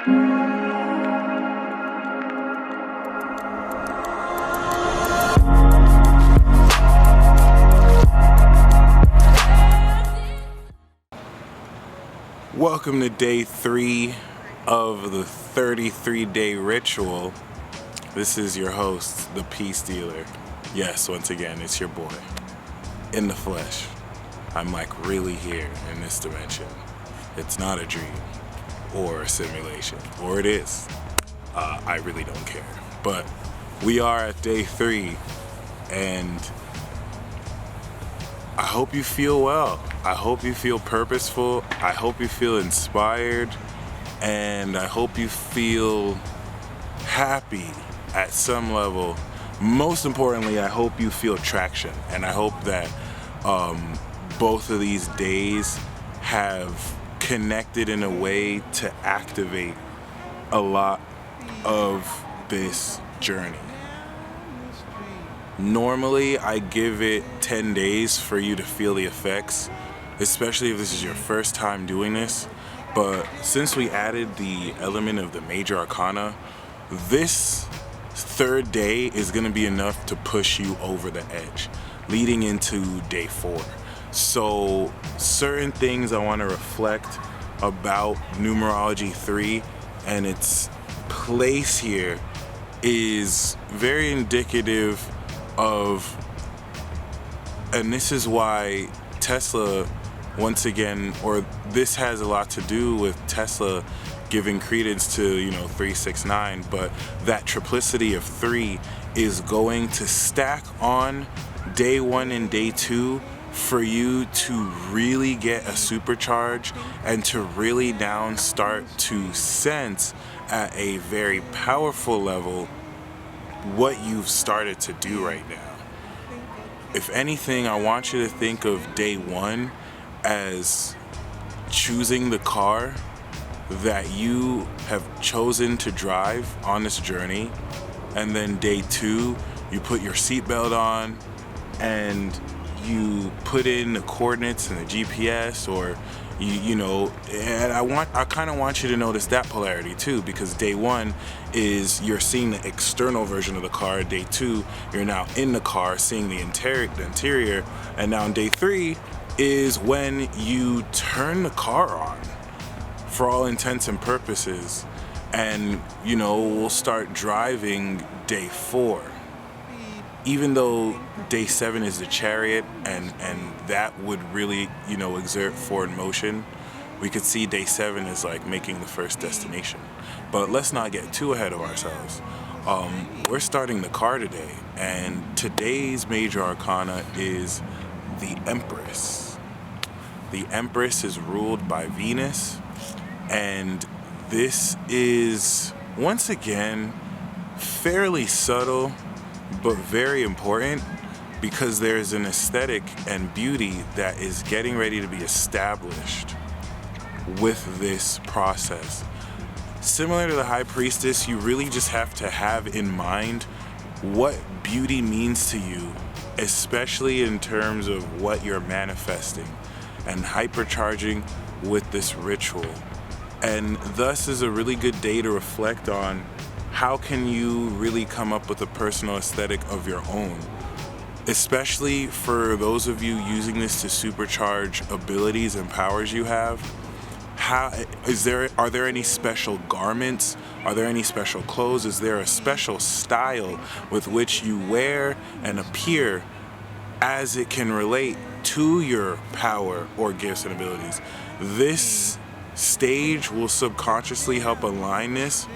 Welcome to day 3 of the 33-day ritual. This is your host, the Peace Dealer. Yes, once again, it's your boy, in the flesh. I'm like really here in this dimension. It's not a dream or a simulation, or it is. I really don't care. But we are at day 3, and I hope you feel well. I hope you feel purposeful. I hope you feel inspired. And I hope you feel happy at some level. Most importantly, I hope you feel traction. And I hope that both of these days have connected in a way to activate a lot of this journey. Normally, I give it 10 days for you to feel the effects, especially if this is your first time doing this. But since we added the element of the major arcana, this 3rd day is going to be enough to push you over the edge, leading into day 4. So certain things I want to reflect about numerology 3 and its place here is very indicative of, and this is why Tesla, once again, or this has a lot to do with Tesla giving credence to 369, but that triplicity of 3 is going to stack on day 1 and day 2 for you to really get a supercharge and to really now start to sense at a very powerful level what you've started to do right now. If anything, I want you to think of day 1 as choosing the car that you have chosen to drive on this journey, and then day 2 you put your seatbelt on and you put in the coordinates and the GPS, or and I kind of want you to notice that polarity too, because day 1 is you're seeing the external version of the car. Day 2, you're now in the car seeing the interior, and now in day 3 is when you turn the car on for all intents and purposes, and we'll start driving day 4. Even though day 7 is the chariot, and that would really exert forward motion, we could see day 7 is like making the first destination. But let's not get too ahead of ourselves. We're starting the car today, and today's major arcana is the Empress. The Empress is ruled by Venus, and this is once again fairly subtle but very important, because there's an aesthetic and beauty that is getting ready to be established with this process. Similar to the High Priestess, you really just have to have in mind what beauty means to you, especially in terms of what you're manifesting and hypercharging with this ritual. And thus is a really good day to reflect on how can you really come up with a personal aesthetic of your own, especially for those of you using this to supercharge abilities and powers you have. Are there any special garments? Are there any special clothes? Is there a special style with which you wear and appear as it can relate to your power or gifts and abilities? This stage will subconsciously help align this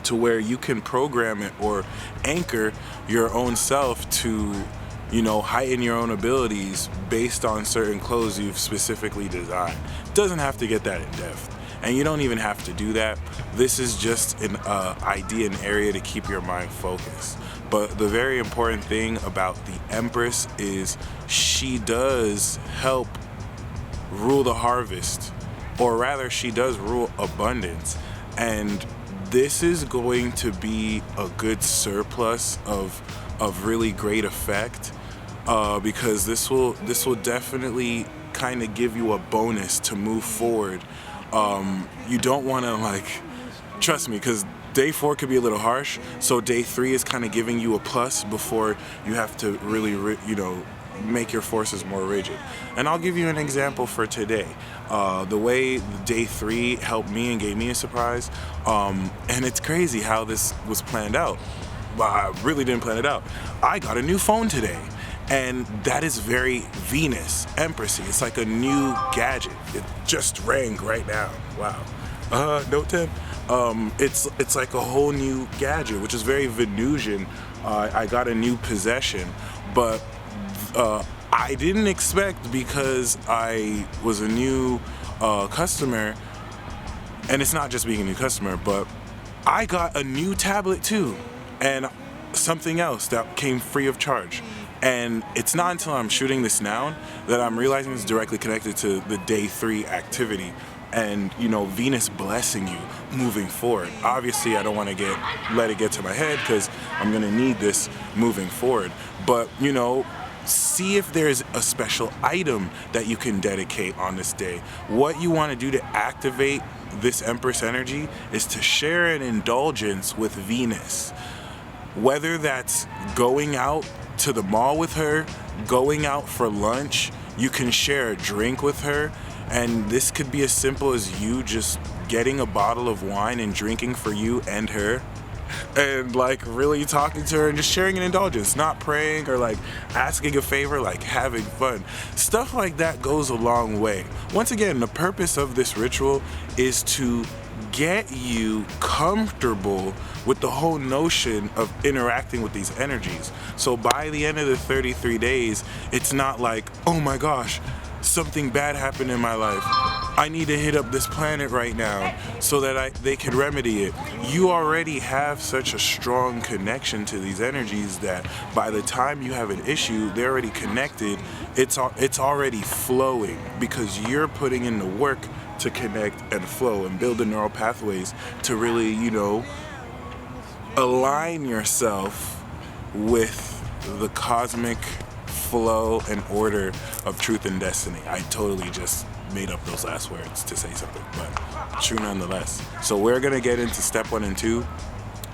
to where you can program it or anchor your own self to, heighten your own abilities based on certain clothes you've specifically designed. Doesn't have to get that in depth, and you don't even have to do that. This is just an idea, an area to keep your mind focused. But the very important thing about the Empress is she does help rule the harvest, or rather she does rule abundance, and this is going to be a good surplus of really great effect, because this will definitely kind of give you a bonus to move forward. You don't want to Trust me, because day 4 could be a little harsh. So day 3 is kind of giving you a plus before you have to really, make your forces more rigid. And I'll give you an example for today. The way day 3 helped me and gave me a surprise, and it's crazy how this was planned out. But I really didn't plan it out. I got a new phone today, and that is very Venus, Empressy. It's like a new gadget. It just rang right now. Wow. Note 10. It's like a whole new gadget, which is very Venusian. I got a new possession, but I didn't expect, because I was a new customer, and it's not just being a new customer, but I got a new tablet too, and something else that came free of charge. And it's not until I'm shooting this now that I'm realizing it's directly connected to the day 3 activity. And Venus blessing you moving forward. Obviously, I don't want to let it get to my head, because I'm gonna need this moving forward. But see if there's a special item that you can dedicate on this day. What you want to do to activate this Empress energy is to share an indulgence with Venus. Whether that's going out to the mall with her, going out for lunch, you can share a drink with her. And this could be as simple as you just getting a bottle of wine and drinking for you and her, and really talking to her and just sharing an indulgence, not praying or asking a favor, having fun. Stuff like that goes a long way. Once again, the purpose of this ritual is to get you comfortable with the whole notion of interacting with these energies. So by the end of the 33 days, it's not like, oh my gosh, something bad happened in my life, I need to hit up this planet right now so that they can remedy it. You already have such a strong connection to these energies that by the time you have an issue, they're already connected. It's already flowing, because you're putting in the work to connect and flow and build the neural pathways to really, align yourself with the cosmic flow and order of truth and destiny. I totally just made up those last words to say something, but true nonetheless. So we're gonna get into step 1 and 2.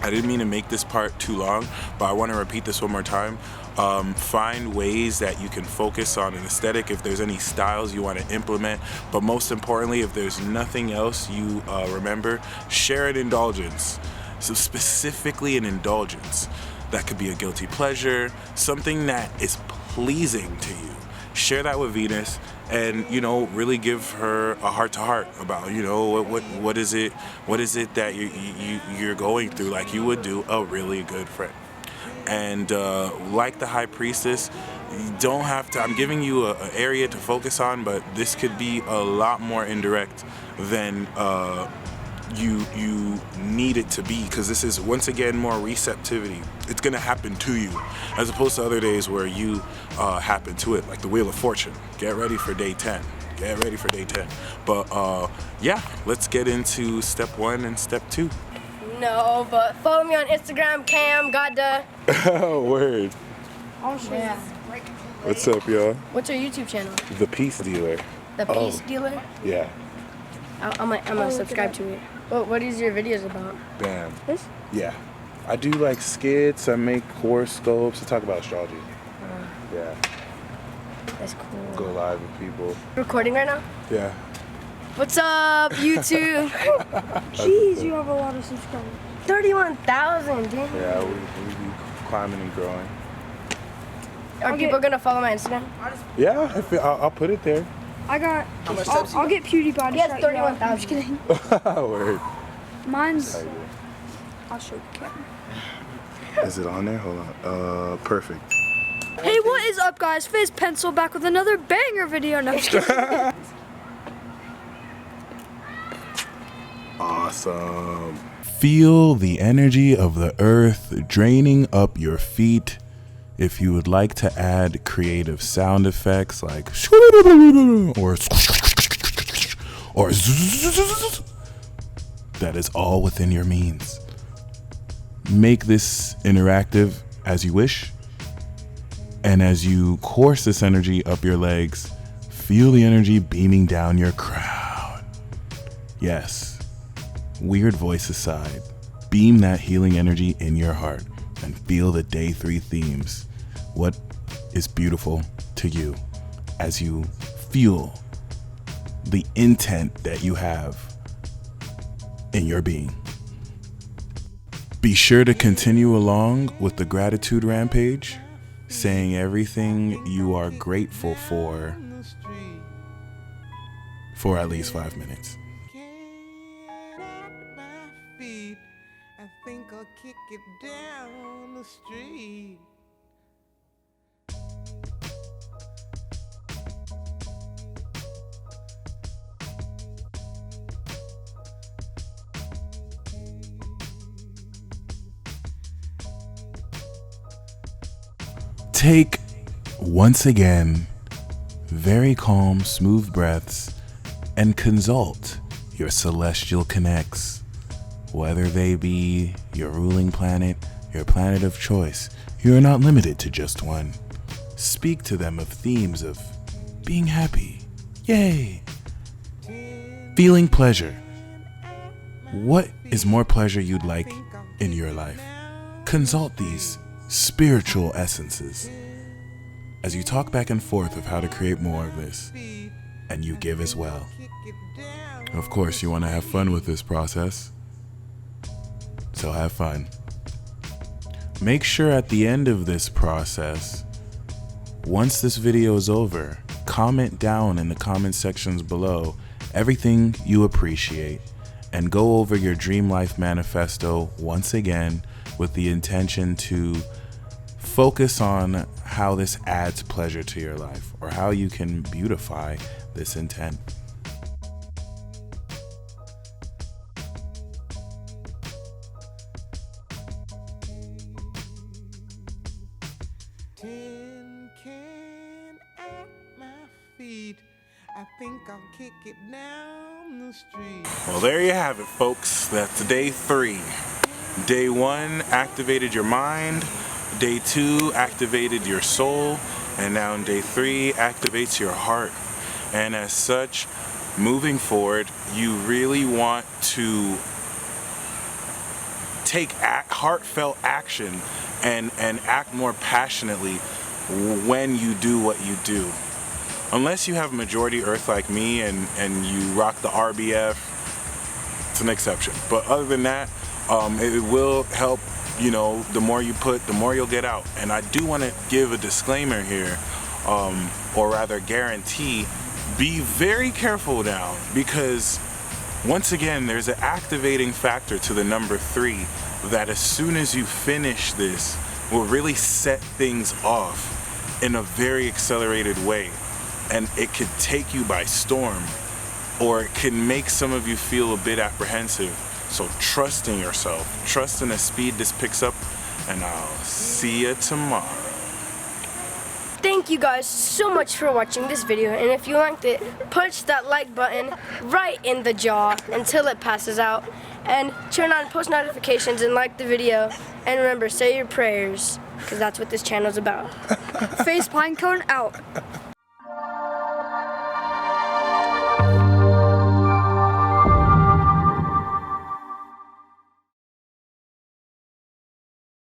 I didn't mean to make this part too long, but I want to repeat this one more time. Find ways that you can focus on an aesthetic, if there's any styles you want to implement, but most importantly, if there's nothing else you remember, share an indulgence. So specifically an indulgence. That could be a guilty pleasure, something that is pleasing to you. Share that with Venus, and really give her a heart-to-heart about what is it that you're going through, like you would do a really good friend. And like the High Priestess, you don't have to. I'm giving you an area to focus on, but this could be a lot more indirect than you need it to be, because this is once again more receptivity. It's gonna happen to you, as opposed to other days where you happen to it, like the Wheel of Fortune. Get ready for day 10. Get ready for day 10. But yeah, let's get into step 1 and step 2. No, but follow me on Instagram, Cam Godda. Oh, word. Yeah. What's up, y'all? What's your YouTube channel? The Peace Dealer. The Peace Dealer? Yeah. I'm gonna subscribe to it. What is your videos about? Bam. This? Yeah. I do skits, I make horoscopes, I talk about astrology. Yeah. That's cool. Go live with people. Recording right now? Yeah. What's up, YouTube? Jeez, you have a lot of subscribers. 31,000, damn. Yeah, we be climbing and growing. Are people gonna follow my Instagram? Yeah, I'll put it there. I'll get PewDiePie. He has 31,000. I'm just kidding. Word. Mine's. I'll show you. Is it on there? Hold on. Perfect. Hey, what is up, guys? Fizz Pencil back with another banger video. No, I'm just kidding. Awesome. Feel the energy of the earth draining up your feet. If you would like to add creative sound effects like or that is all within your means. Make this interactive as you wish. And as you course this energy up your legs, feel the energy beaming down your crown. Yes, weird voice aside, beam that healing energy in your heart and feel the day 3 themes. What is beautiful to you as you feel the intent that you have in your being. Be sure to continue along with the gratitude rampage, saying everything you are grateful for at least 5 minutes. I think I'll kick it down the street. Take, once again, very calm, smooth breaths and consult your celestial connects, whether they be your ruling planet, your planet of choice. You are not limited to just one. Speak to them of themes of being happy, yay, feeling pleasure. What is more pleasure you'd like in your life? Consult these spiritual essences as you talk back and forth of how to create more of this, and you give as well. Of course, you want to have fun with this process, so have fun. Make sure at the end of this process, once this video is over, comment down in the comment sections below everything you appreciate, and go over your dream life manifesto once again with the intention to focus on how this adds pleasure to your life, or how you can beautify this intent. Tin can at my feet. I think I'll kick it down the street. Well, there you have it, folks. That's day 3. Day 1 activated your mind. Day 2 activated your soul. And now in day 3 activates your heart. And as such, moving forward, you really want to take heartfelt action and act more passionately when you do what you do. Unless you have majority earth like me and you rock the RBF, it's an exception. But other than that, it will help. You know, the more you put, the more you'll get out. And I do want to give a disclaimer here, or rather guarantee, be very careful now, because once again, there's an activating factor to the number 3 that as soon as you finish this will really set things off in a very accelerated way. And it could take you by storm, or it can make some of you feel a bit apprehensive. So trust in yourself, trust in the speed this picks up, and I'll see you tomorrow. Thank you guys so much for watching this video, and if you liked it, punch that like button right in the jaw until it passes out, and turn on post notifications and like the video, and remember, say your prayers, because that's what this channel's about. Face Pinecone out.